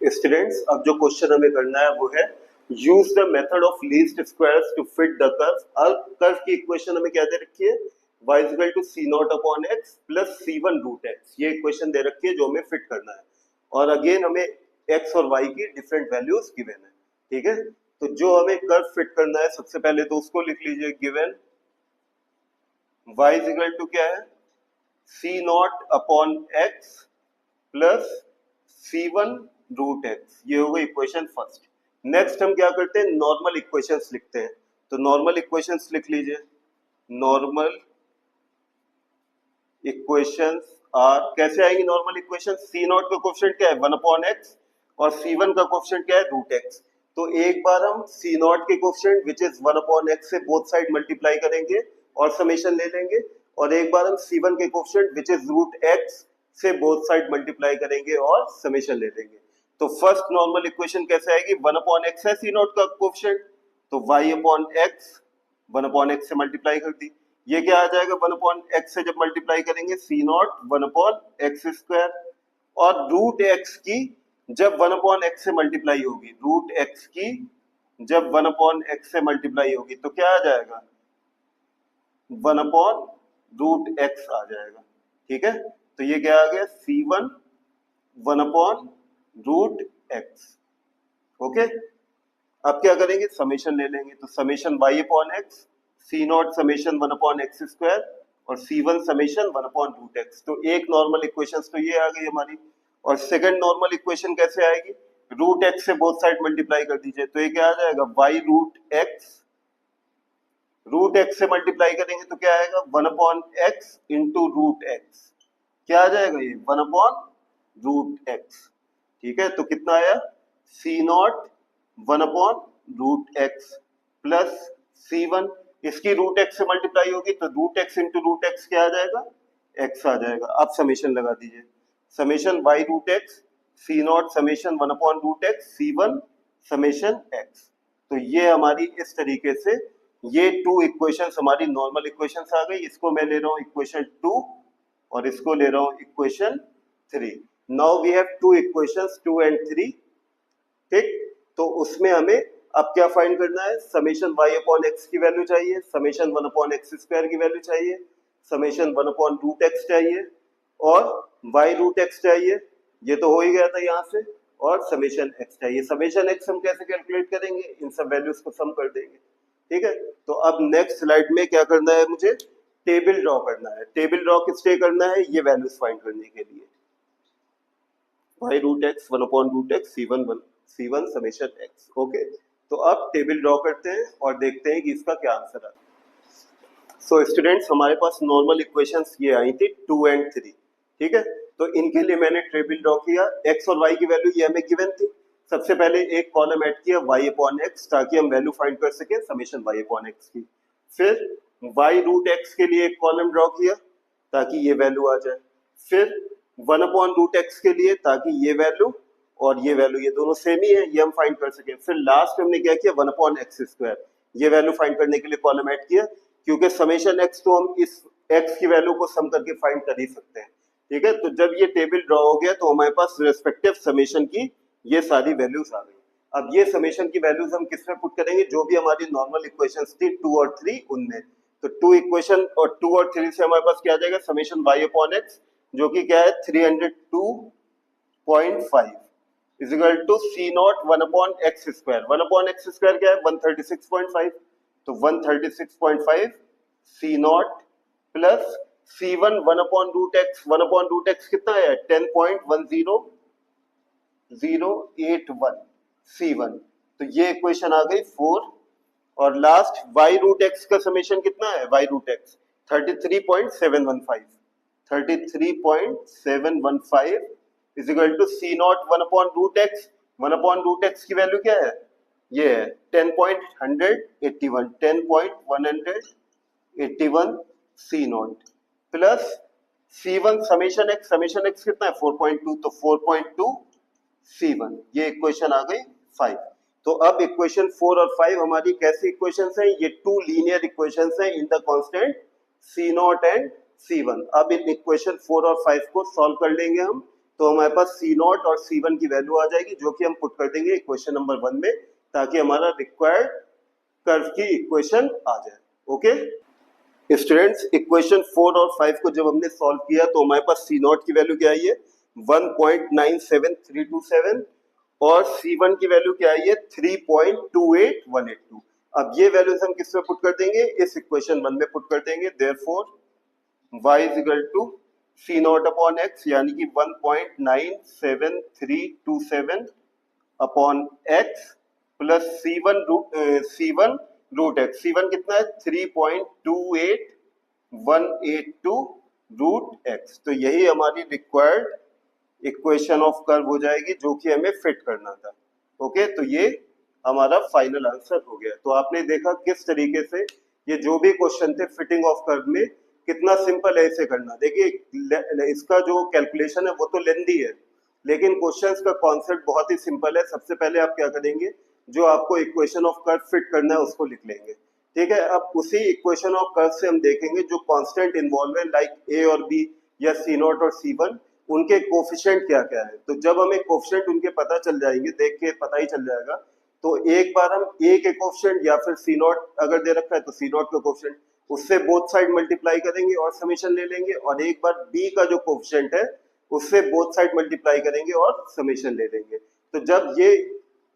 Students, अब जो question हमें करना है वो है use the method of least squares to fit the curve. अब कर्व की इक्वेशन हमें क्या दे रखी है, y is equal to C naught upon x plus C one root x. ये इक्वेशन दे रखी है जो हमें फिट करना है, और अगेन हमें x और y की डिफरेंट वैल्यूज गिवन है। ठीक है, तो जो हमें कर्व फिट करना है सबसे पहले तो उसको लिख लीजिए, given y is equal to क्या है, C naught upon x plus C one root x. ये हो गई इक्वेशन फर्स्ट। नेक्स्ट हम क्या करते हैं, नॉर्मल इक्वेशंस लिखते हैं। तो नॉर्मल इक्वेशंस लिख लीजिए, नॉर्मल इक्वेशंस आर, कैसे आएंगी नॉर्मल इक्वेशन, सी नॉट का कोएफिशिएंट क्या है 1 अपॉन एक्स और सी वन का कोएफिशिएंट क्या है रूट एक्स। तो एक बार हम सी नॉट के coefficient which is 1 upon x से बोथ साइड मल्टीप्लाई करेंगे और समेशन ले लेंगे, और एक बार हम सी वन के coefficient which is root x से बोथ साइड मल्टीप्लाई करेंगे और समेशन ले लेंगे। तो फर्स्ट नॉर्मल इक्वेशन कैसे आएगी, 1 अपॉन एक्स है सी नॉट का कोएफिशिएंट, तो y upon x 1 upon x से मल्टीप्लाई कर दी। ये क्या आ जाएगा, 1 अपॉन एक्स से जब मल्टीप्लाई करेंगे सी नॉट 1 अपॉन एक्स स्क्वायर, और रूट एक्स की जब 1 अपॉन एक्स से मल्टीप्लाई होगी, रूट एक्स की जब 1 अपॉन एक्स से मल्टीप्लाई होगी तो क्या आ जाएगा, 1 अपॉन रूट एक्स आ जाएगा। ठीक है, तो ये क्या आ गया, C one 1 upon root x. Okay, अब क्या करेंगे, समेशन ले लेंगे, तो summation y upon x, C naught summation 1 upon x square और C one summation 1 upon root x. तो एक नॉर्मल इक्वेशन तो ये आ गई हमारी। और सेकंड नॉर्मल इक्वेशन कैसे आएगी, रूट एक्स से बोथ साइड मल्टीप्लाई कर दीजिए, तो ये क्या आ जाएगा, y रूट एक्स से मल्टीप्लाई करेंगे तो क्या आएगा, 1 upon x into root x. क्या आ जाएगा ये, 1 अपॉन रूट एक्स। ठीक है, तो कितना आया, C naught 1 upon root x plus C one, इसकी रूट एक्स से मल्टीप्लाई होगी तो root x into root x क्या आ जाएगा, एक्स आ जाएगा। अब समेशन लगा दीजिए, summation y root x C naught summation 1 upon root x C one summation x. तो ये हमारी इस तरीके से ये टू इक्वेशंस हमारी नॉर्मल इक्वेशंस आ गई। इसको मैं ले रहा हूँ इक्वेशन 2 और इसको ले रहा हूँ equation 3। Now we have two equations 2 and 3। ठीक, तो उसमें हमें अब क्या फाइंड करना है, समेशन y अपॉन एक्स की वैल्यू चाहिए, समेशन 1 अपॉन एक्स स्क्वायर की वैल्यू चाहिए, समेशन 1 अपॉन रूट एक्स चाहिए और y रूट एक्स चाहिए, ये तो हो ही गया था यहाँ से, और समेशन x चाहिए। समेशन x हम कैसे कैलकुलेट करेंगे, इन सब वैल्यूज को सम कर देंगे। ठीक है, तो अब नेक्स्ट स्लाइड में क्या करना है, मुझे टेबल ड्रॉ करना है। टेबल ड्रॉ किस लिए करना है, ये वैल्यूज फाइंड करने के लिए, y root x 1 upon root x C one summation x. Okay, तो अब टेबल ड्रॉ करते हैं और देखते हैं कि इसका क्या आंसर आता है। सो स्टूडेंट्स, हमारे पास नॉर्मल इक्वेशंस ये आई थी 2 एंड 3। ठीक है, तो इनके लिए मैंने टेबल ड्रॉ किया, x और y की वैल्यू ये हमें गिवन थी। सबसे पहले एक कॉलम ऐड किया y अपॉन एक्स ताकि हम वैल्यू फाइंड कर सकें समेशन y अपॉन एक्स की। फिर y रूट एक्स के लिए एक कॉलम ड्रॉ किया ताकि ये वैल्यू आ जाए। फिर 1 अपॉन रूट एक्स के लिए ताकि ये वैल्यू और ये वैल्यू ये दोनों सेम ही है, ये हम फाइंड कर सके। फिर लास्ट में हमने क्या किया, 1 अपॉन एक्स स्क्वायर, ये वैल्यू फाइंड करने के लिए कॉलम ऐड किया, क्योंकि समेशन एक्स तो हम इस एक्स की वैल्यू को सम करके फाइंड कर ही सकते हैं। ठीक है, तो जब ये टेबल ड्रॉ हो गया तो हमारे पास रेस्पेक्टिव समेशन की ये सारी वैल्यूज आ गई। अब ये समेशन की वैल्यूज हम किस में पुट करेंगे, जो भी हमारी नॉर्मल इक्वेशंस थी 2 और 3 उनमें। तो 2 इक्वेशन और 2 और 3 से हमारे पास क्या आ जाएगा, समेशन y अपॉन एक्स जो कि क्या है 302.5 is equal to C naught 1 upon x square. 1 upon x square क्या है 136.5, तो 136.5 C naught plus C one 1 upon root x, 1 upon root x कितना है 10.10081 सी वन। तो ये इक्वेशन आ गई 4। और लास्ट y रूट एक्स का समेशन कितना है, y root x 33.715 is equal to C naught 1 upon root x. 1 upon root x की वैल्यू क्या है, ये है 10.181 C naught plus C one summation x कितना है 4.2, तो 4.2 सी वन। ये इक्वेशन आ गई 5। तो अब इक्वेशन 4 और 5 हमारी कैसी इक्वेशंस हैं, ये टू लीनियर इक्वेशंस हैं in the constant C naught and C one. अब इन इक्वेशन 4 और 5 को सॉल्व कर लेंगे हम तो हमारे पास सी नॉट और सी वन की वैल्यू आ जाएगी, जो कि हम पुट कर देंगे इक्वेशन नंबर 1 में, ताकि हमारा रिक्वायर्ड कर्व की इक्वेशन आ जाए। ओके स्टूडेंट्स, इक्वेशन 4 और 5 को जब हमने सॉल्व किया तो हमारे पास सी नॉट की वैल्यू क्या आई है 1.97327 और C1 की वैल्यू क्या आई है 3.28182। अब ये वैल्यूज हम किस में पुट कर देंगे, इस इक्वेशन 1 में पुट कर देंगे। Therefore y is equal to C naught upon x, यानी कि 1.97327 upon x plus C1 root x. C1 कितना है 3.28182 रूट एक्स। तो यही हमारी रिक्वायर्ड इक्वेशन ऑफ कर्व हो जाएगी, जो कि हमें फिट करना था। ओके, तो ये हमारा फाइनल आंसर हो गया। तो आपने देखा किस तरीके से ये जो भी क्वेश्चन थे फिटिंग ऑफ कर्व में, कितना सिंपल है इसे करना। देखिए इसका जो कैलकुलेशन है वो तो लेंदी है, लेकिन क्वेश्चंस का कॉन्सेप्ट बहुत ही सिंपल है। सबसे पहले आप क्या करेंगे, जो आपको इक्वेशन ऑफ कर्व फिट करना है उसको लिख लेंगे। ठीक है, अब उसी इक्वेशन ऑफ कर्व से हम देखेंगे जो कांस्टेंट इन्वॉल्व है, लाइक ए और बी या सी नॉट और C1, उनके कोफिशिएंट क्या क्या है। तो जब हमें कोफिशिएंट उनके पता चल जाएंगे, देख के पता ही चल जाएगा, तो एक बार हम ए के कोफिशिएंट या फिर सी नॉट अगर दे रखा है तो सी नॉट का कोफिशिएंट, उससे बोथ साइड मल्टीप्लाई करेंगे और समेशन ले लेंगे, और एक बार बी का जो कोफिशिएंट है उससे बोथ साइड मल्टीप्लाई करेंगे और समेशन ले लेंगे। तो जब ये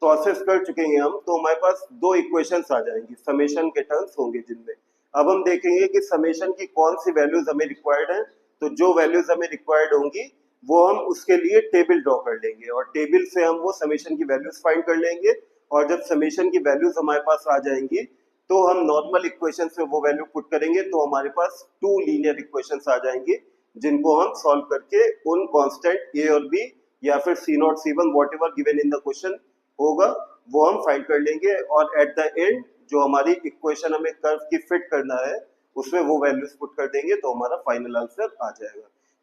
प्रोसेस कर चुके हैं हम, तो हमारे पास दो इक्वेशंस आ जाएंगी, समेशन के टर्म्स होंगे जिनमें अब हम देखेंगे कि समेशन की कौन सी वैल्यूज हमें रिक्वायर्ड है। तो जो वैल्यूज हमें रिक्वायर्ड होंगी वो हम उसके लिए टेबल ड्रॉ कर लेंगे, और टेबल से हम वो समेशन की वैल्यूज फाइंड कर लेंगे। और जब समेशन की वैल्यूज हमारे पास आ जाएंगी तो हम नॉर्मल इक्वेशन से वो वैल्यू पुट करेंगे, तो हमारे पास 2 लीनियर इक्वेशंस आ जाएंगी, जिनको हम सॉल्व करके उन कांस्टेंट ए और बी या फिर C naught C1 whatever given in the question होगा वो हम फाइंड कर लेंगे। और एट द एंड जो हमारी इक्वेशन हमें कर्व की फिट करना है उसमें वो वैल्यूज पुट कर देंगे, तो हमारा फाइनल आंसर आ जाएगा।